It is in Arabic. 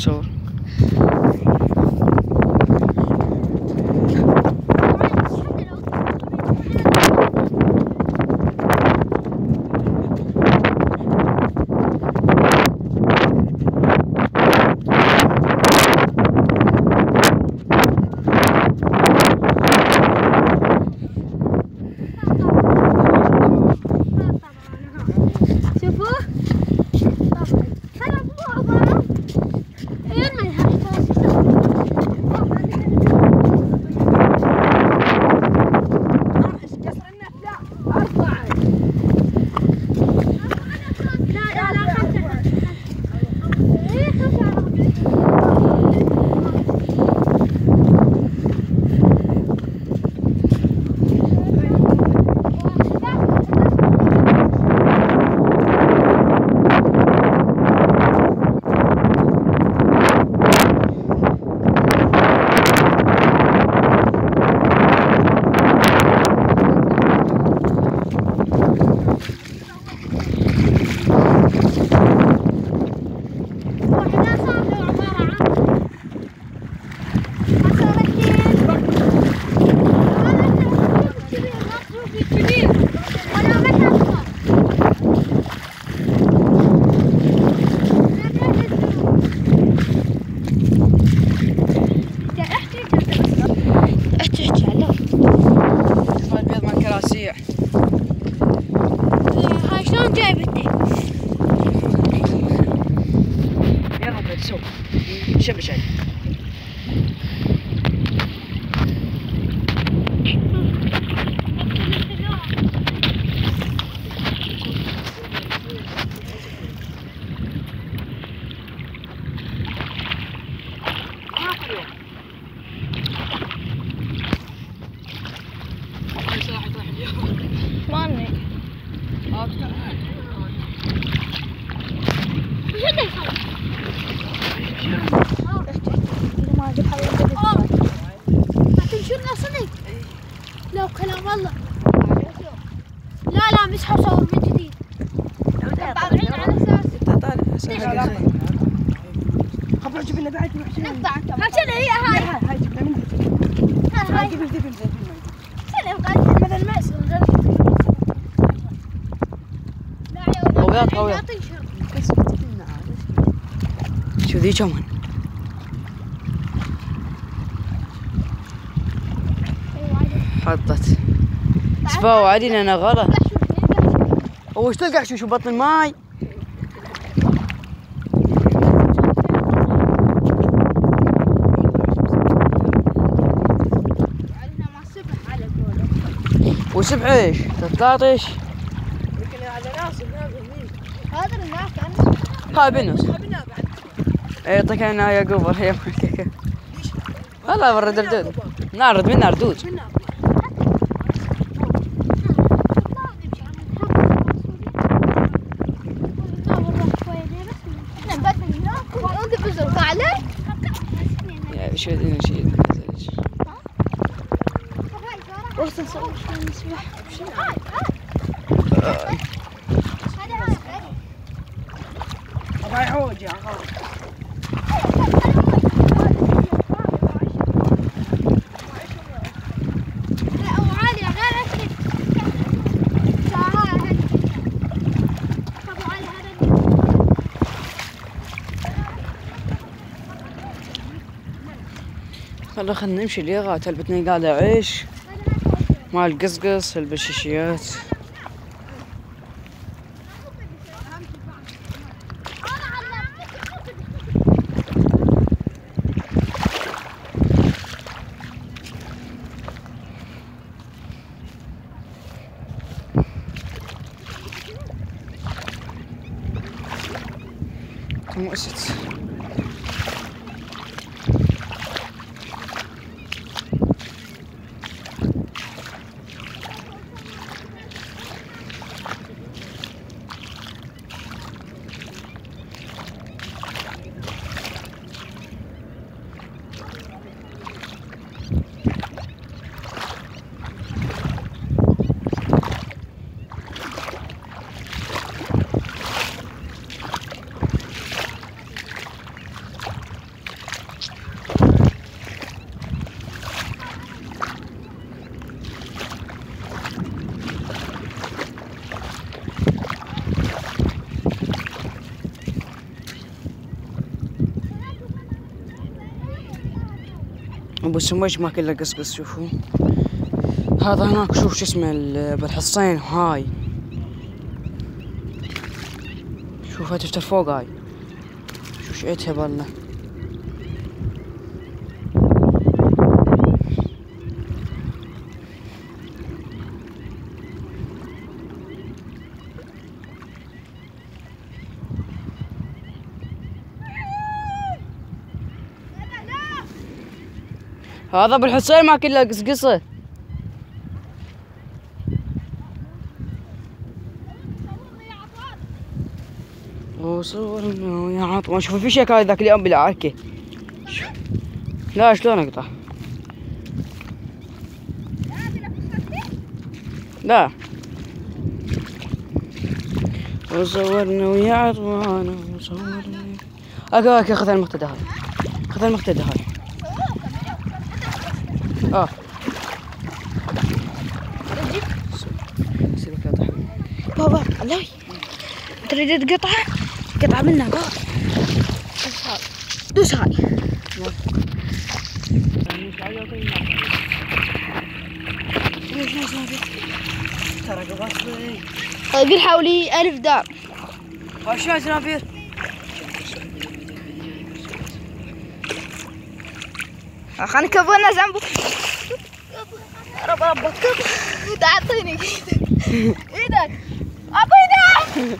صور. الكراسيع هاي شلون جايبتني؟ يلا بتسوي شبش علي. ماني تنشرنا صدق لو كلام الله. لا مسحوا صور من جديد. طالعين على اساس خبروا جيب لنا بعد نقطع شنو هي هاي جبنا من هاي دبل شنو قاعد مثل المأس قويات قويات. شو ذي كمان حطت صفاو عادي انا غلط. هو ايش تلقى شو بطن الماي؟ وسبح ايش؟ تطاطش؟ يمكن هذا ناس هذا الناس هاي بنوس. اي يعطيك انا يا قبر هي والله برد ردود نارد من ناردود. يا شو ذي نشيد بس نصور شوي نسبح. ابغى يعوج يا غالي. والله خلنا نمشي ليغا تلبتني قاعدة أعيش مع القصقص البشيشيات. مؤسس ابو السموج ما كله قصقص. شوفوا هذا هناك، شوف شو اسمه بالحصين هاي. شوفها تفتر فوق هاي، شوف شقتها بالله. هذا بالحصين ما كله قصقصه. وصورنا يا عطوان. شوف في شكاية ذاك اليوم بالعركة. لا شلون اقطع؟ لا وصورنا ويا عطوان وصورنا. اوكي خذ المقتدى هاي، خذ المقتدى هاي. سيبك قطع بابا. لا تريد تقطعه؟ قطعه منها بابا. دوس هاي. ترى قبصلي. قل حولي 1000 دار. شو زنافير؟ خلنا نكبر الناس عنبو. ربك تعال اعطيني ايدك. اعطيني.